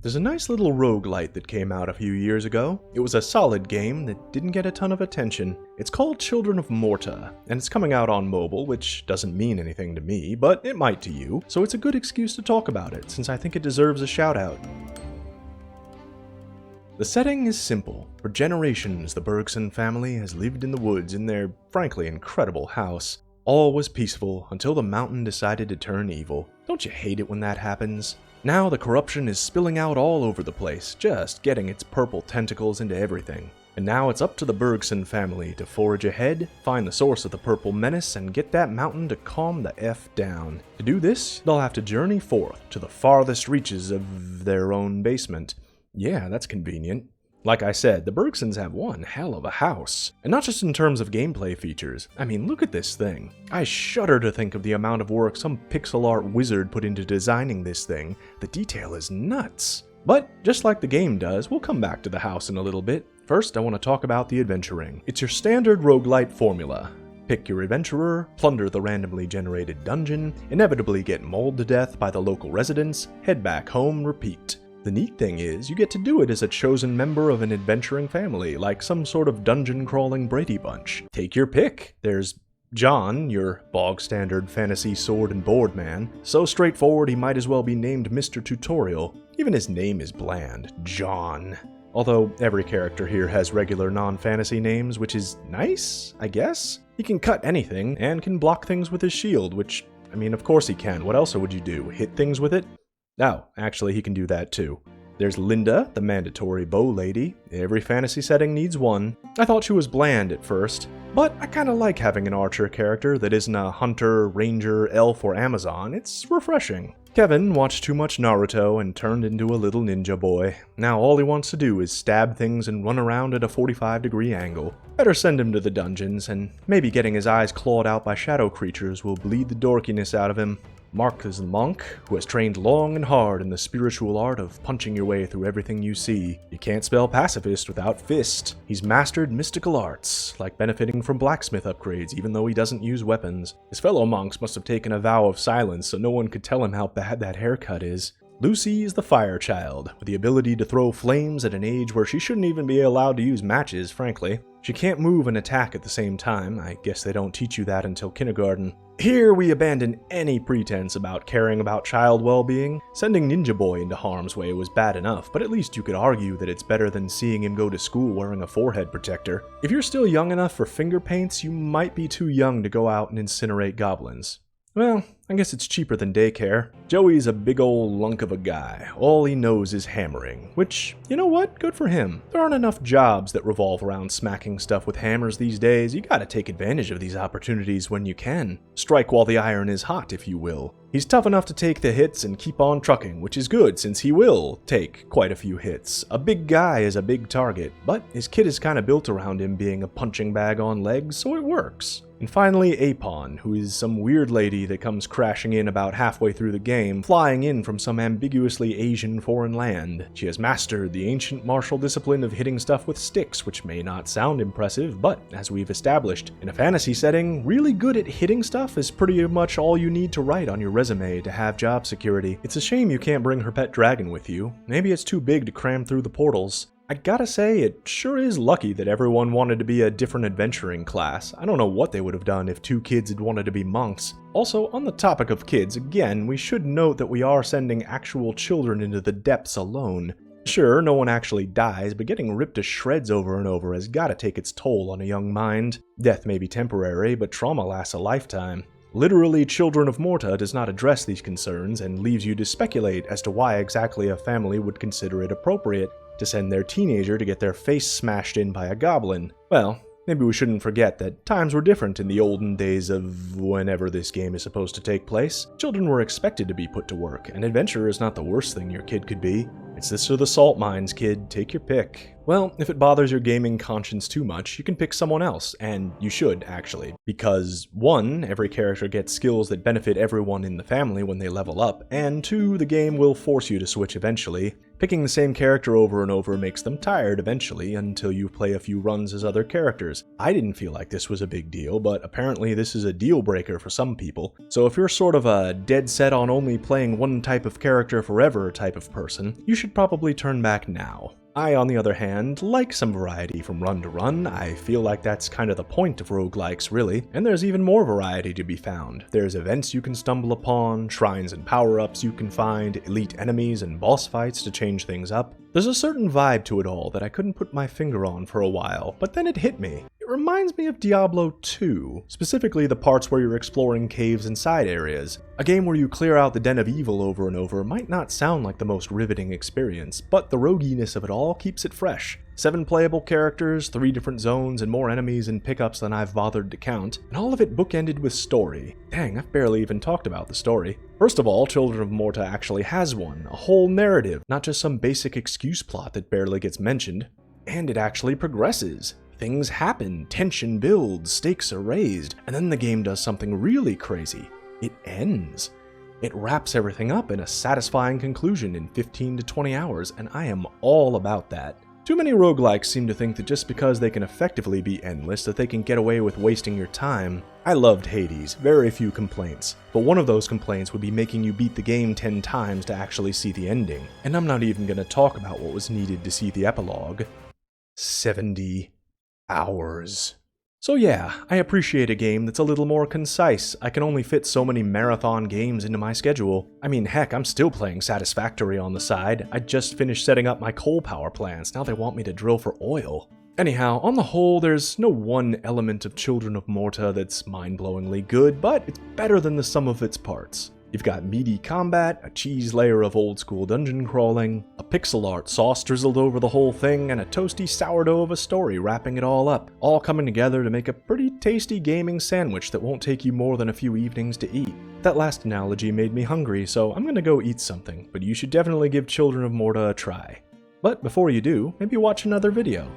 There's a nice little roguelite that came out a few years ago. It was a solid game that didn't get a ton of attention. It's called Children of Morta, and it's coming out on mobile, which doesn't mean anything to me, but it might to you, so it's a good excuse to talk about it, since I think it deserves a shout out. The setting is simple. For generations, the Bergson family has lived in the woods in their, frankly, incredible house. All was peaceful until the mountain decided to turn evil. Don't you hate it when that happens? Now the corruption is spilling out all over the place, just getting its purple tentacles into everything. And now it's up to the Bergson family to forge ahead, find the source of the purple menace, and get that mountain to calm the F down. To do this, they'll have to journey forth to the farthest reaches of their own basement. Yeah, that's convenient. Like I said, the Bergsons have one hell of a house. And not just in terms of gameplay features. I mean, look at this thing. I shudder to think of the amount of work some pixel art wizard put into designing this thing. The detail is nuts. But, just like the game does, we'll come back to the house in a little bit. First, I want to talk about the adventuring. It's your standard roguelite formula. Pick your adventurer, plunder the randomly generated dungeon, inevitably get mauled to death by the local residents, head back home, repeat. The neat thing is, you get to do it as a chosen member of an adventuring family, like some sort of dungeon-crawling Brady Bunch. Take your pick. There's John, your bog-standard fantasy sword and board man. So straightforward he might as well be named Mr. Tutorial. Even his name is bland. John. Although every character here has regular non-fantasy names, which is nice, I guess? He can cut anything, and can block things with his shield, which, I mean, of course he can. What else would you do? Hit things with it? Oh, actually he can do that too. There's Linda, the mandatory bow lady. Every fantasy setting needs one. I thought she was bland at first, but I kinda like having an archer character that isn't a hunter, ranger, elf, or Amazon. It's refreshing. Kevin watched too much Naruto and turned into a little ninja boy. Now all he wants to do is stab things and run around at a 45-degree angle. Better send him to the dungeons, and maybe getting his eyes clawed out by shadow creatures will bleed the dorkiness out of him. Mark is the monk, who has trained long and hard in the spiritual art of punching your way through everything you see. You can't spell pacifist without fist. He's mastered mystical arts, like benefiting from blacksmith upgrades even though he doesn't use weapons. His fellow monks must have taken a vow of silence so no one could tell him how bad that haircut is. Lucy is the fire child, with the ability to throw flames at an age where she shouldn't even be allowed to use matches, frankly. She can't move and attack at the same time. I guess they don't teach you that until kindergarten. Here we abandon any pretense about caring about child well-being. Sending Ninja Boy into harm's way was bad enough, but at least you could argue that it's better than seeing him go to school wearing a forehead protector. If you're still young enough for finger paints, you might be too young to go out and incinerate goblins. Well, I guess it's cheaper than daycare. Joey's a big ol' lunk of a guy. All he knows is hammering. Which, you know what? Good for him. There aren't enough jobs that revolve around smacking stuff with hammers these days. You gotta take advantage of these opportunities when you can. Strike while the iron is hot, if you will. He's tough enough to take the hits and keep on trucking, which is good since he will take quite a few hits. A big guy is a big target, but his kit is kinda built around him being a punching bag on legs, so it works. And finally, Apon, who is some weird lady that comes crashing in about halfway through the game, flying in from some ambiguously Asian foreign land. She has mastered the ancient martial discipline of hitting stuff with sticks, which may not sound impressive, but as we've established, in a fantasy setting, really good at hitting stuff is pretty much all you need to write on your resume to have job security. It's a shame you can't bring her pet dragon with you. Maybe it's too big to cram through the portals. I gotta say, it sure is lucky that everyone wanted to be a different adventuring class. I don't know what they would have done if 2 kids had wanted to be monks. Also, on the topic of kids, again, we should note that we are sending actual children into the depths alone. Sure, no one actually dies, but getting ripped to shreds over and over has gotta take its toll on a young mind. Death may be temporary, but trauma lasts a lifetime. Literally, Children of Morta does not address these concerns and leaves you to speculate as to why exactly a family would consider it appropriate to send their teenager to get their face smashed in by a goblin. Well, maybe we shouldn't forget that times were different in the olden days of whenever this game is supposed to take place. Children were expected to be put to work, and adventure is not the worst thing your kid could be. It's this or the salt mines, kid. Take your pick. Well, if it bothers your gaming conscience too much, you can pick someone else, and you should, actually. Because 1, every character gets skills that benefit everyone in the family when they level up, and 2, the game will force you to switch eventually. Picking the same character over and over makes them tired eventually until you play a few runs as other characters. I didn't feel like this was a big deal, but apparently this is a deal breaker for some people. So if you're sort of a dead set on only playing one type of character forever type of person, you should probably turn back now. I, on the other hand, like some variety from run to run. I feel like that's kind of the point of roguelikes, really. And there's even more variety to be found. There's events you can stumble upon, shrines and power-ups you can find, elite enemies and boss fights to change things up. There's a certain vibe to it all that I couldn't put my finger on for a while, but then it hit me. It reminds me of Diablo 2, specifically the parts where you're exploring caves and side areas. A game where you clear out the den of evil over and over might not sound like the most riveting experience, but the roguiness of it all keeps it fresh. 7 playable characters, 3 different zones, and more enemies and pickups than I've bothered to count, and all of it bookended with story. Dang, I've barely even talked about the story. First of all, Children of Morta actually has one, a whole narrative, not just some basic excuse plot that barely gets mentioned. And it actually progresses. Things happen, tension builds, stakes are raised, and then the game does something really crazy. It ends. It wraps everything up in a satisfying conclusion in 15 to 20 hours, and I am all about that. Too many roguelikes seem to think that just because they can effectively be endless that they can get away with wasting your time. I loved Hades, very few complaints, but one of those complaints would be making you beat the game 10 times to actually see the ending. And I'm not even going to talk about what was needed to see the epilogue. 70 hours. So yeah, I appreciate a game that's a little more concise. I can only fit so many marathon games into my schedule. I mean, heck, I'm still playing Satisfactory on the side. I just finished setting up my coal power plants, now they want me to drill for oil. Anyhow, on the whole, there's no one element of Children of Morta that's mind-blowingly good, but it's better than the sum of its parts. You've got meaty combat, a cheese layer of old-school dungeon crawling, a pixel art sauce drizzled over the whole thing, and a toasty sourdough of a story wrapping it all up, all coming together to make a pretty tasty gaming sandwich that won't take you more than a few evenings to eat. That last analogy made me hungry, so I'm gonna go eat something, but you should definitely give Children of Morta a try. But before you do, maybe watch another video.